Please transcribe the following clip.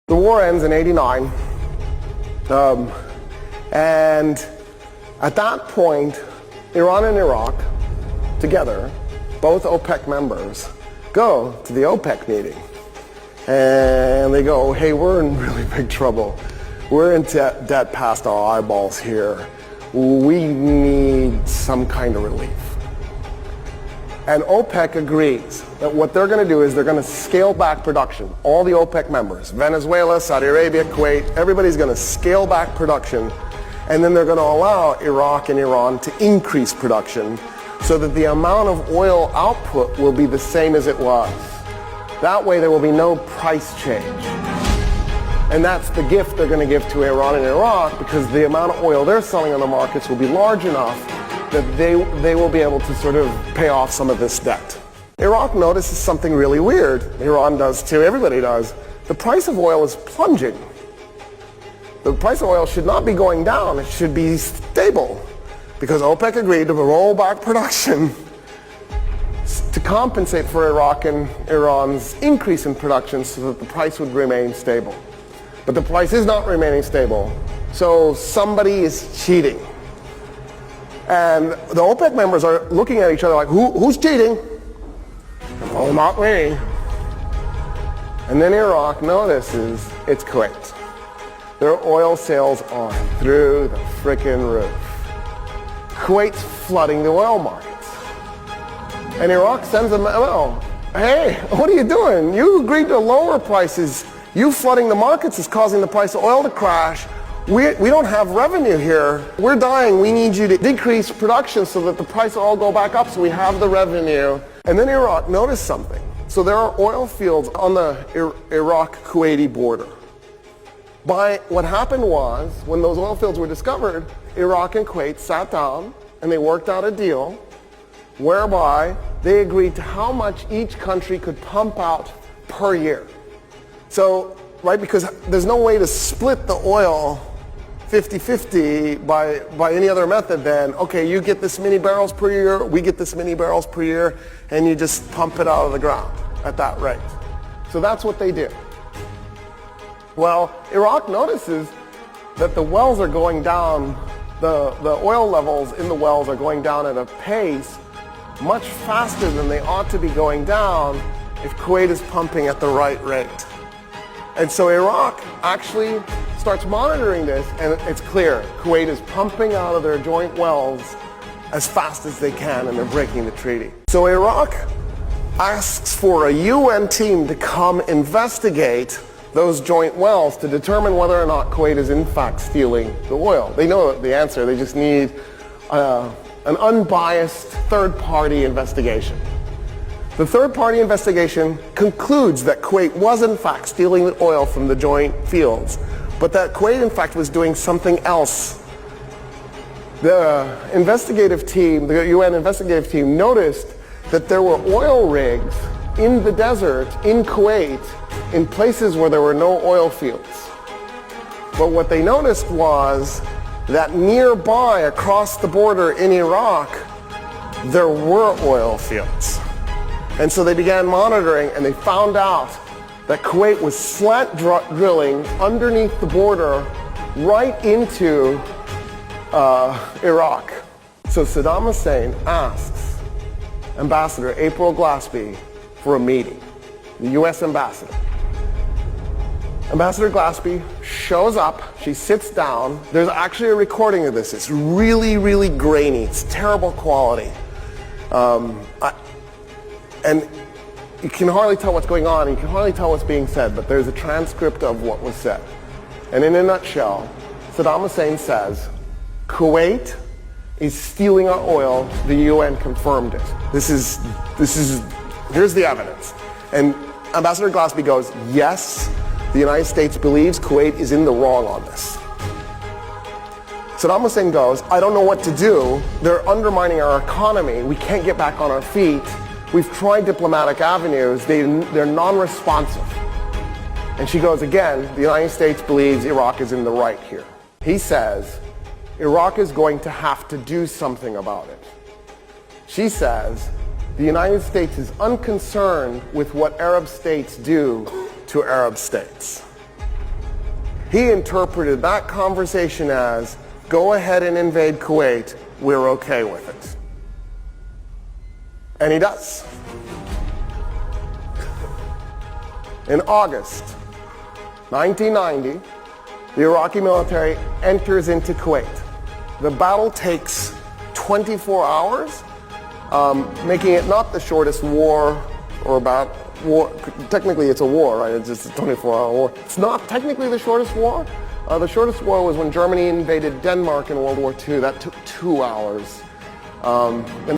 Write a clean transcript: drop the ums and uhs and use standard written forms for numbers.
The war ends in '89, and at that point, Iran and Iraq, together, both OPEC members, go to the OPEC meeting. And they go, hey, we're in really big trouble. We're in debt past our eyeballs here. We need some kind of relief. And OPEC agrees that what they're going to do is they're going to scale back production. All the OPEC members, Venezuela, Saudi Arabia, Kuwait, everybody's going to scale back production. And then they're going to allow Iraq and Iran to increase production so that the amount of oil output will be the same as it was. That way there will be no price change. And that's the gift they're going to give to Iran and Iraq, because the amount of oil they're selling on the markets will be large enough that they will be able to sort of pay off some of this debt. Iraq notices something really weird. Iran does too, everybody does. The price of oil is plunging. The price of oil should not be going down, it should be stable, because OPEC agreed to roll back production to compensate for Iraq and Iran's increase in production so that the price would remain stable. But the price is not remaining stable, so somebody is cheating. And the OPEC members are looking at each other like, who's cheating? Oh, not me. And then Iraq notices it's Kuwait. Their oil sales are through the frickin' roof. Kuwait's flooding the oil markets. And Iraq sends a memo. Hey, what are you doing? You agreed to lower prices. You flooding the markets is causing the price of oil to crash. We don't have revenue here. We're dying. We need you to decrease production so that the price will all go back up so we have the revenue. And then Iraq noticed something. So there are oil fields on the Iraq-Kuwaiti border. What happened was, when those oil fields were discovered, Iraq and Kuwait sat down and they worked out a deal whereby they agreed to how much each country could pump out per year. So, right, because there's no way to split the oil 50-50 by any other method than, okay, you get this many barrels per year, we get this many barrels per year, and you just pump it out of the ground at that rate. So that's what they did. Well, Iraq notices that the wells are going down, the oil levels in the wells are going down at a pace much faster than they ought to be going down if Kuwait is pumping at the right rate. And so Iraq actually starts monitoring this, and it's clear Kuwait is pumping out of their joint wells as fast as they can, and they're breaking the treaty. So Iraq asks for a UN team to come investigate those joint wells to determine whether or not Kuwait is in fact stealing the oil. They know the answer, they just need an unbiased third-party investigation. The third-party investigation concludes that Kuwait was in fact stealing the oil from the joint fields, but that Kuwait in fact was doing something else. The investigative team, the UN investigative team, noticed that there were oil rigs in the desert in Kuwait in places where there were no oil fields. But what they noticed was that nearby, across the border in Iraq, there were oil fields. And so they began monitoring, and they found out that Kuwait was slant drilling underneath the border right into Iraq. So Saddam Hussein asks Ambassador April Glaspie for a meeting, the US ambassador. Ambassador Glaspie shows up, she sits down. There's actually a recording of this. It's really, really grainy. It's terrible quality. And you can hardly tell what's going on, you can hardly tell what's being said, but there's a transcript of what was said. And in a nutshell, Saddam Hussein says, Kuwait is stealing our oil, the UN confirmed it. Here's the evidence. And Ambassador Glaspie goes, yes, the United States believes Kuwait is in the wrong on this. Saddam Hussein goes, I don't know what to do. They're undermining our economy. We can't get back on our feet. We've tried diplomatic avenues. They're non-responsive. And she goes, again, the United States believes Iraq is in the right here. He says, Iraq is going to have to do something about it. She says, the United States is unconcerned with what Arab states do to Arab states. He interpreted that conversation as, go ahead and invade Kuwait, we're okay with it. And he does. In August 1990, the Iraqi military enters into Kuwait. The battle takes 24 hours, making it not the shortest war or about war. Technically it's a war, right? It's just a 24-hour war. It's not technically the shortest war. The shortest war was when Germany invaded Denmark in World War II. That took 2 hours. And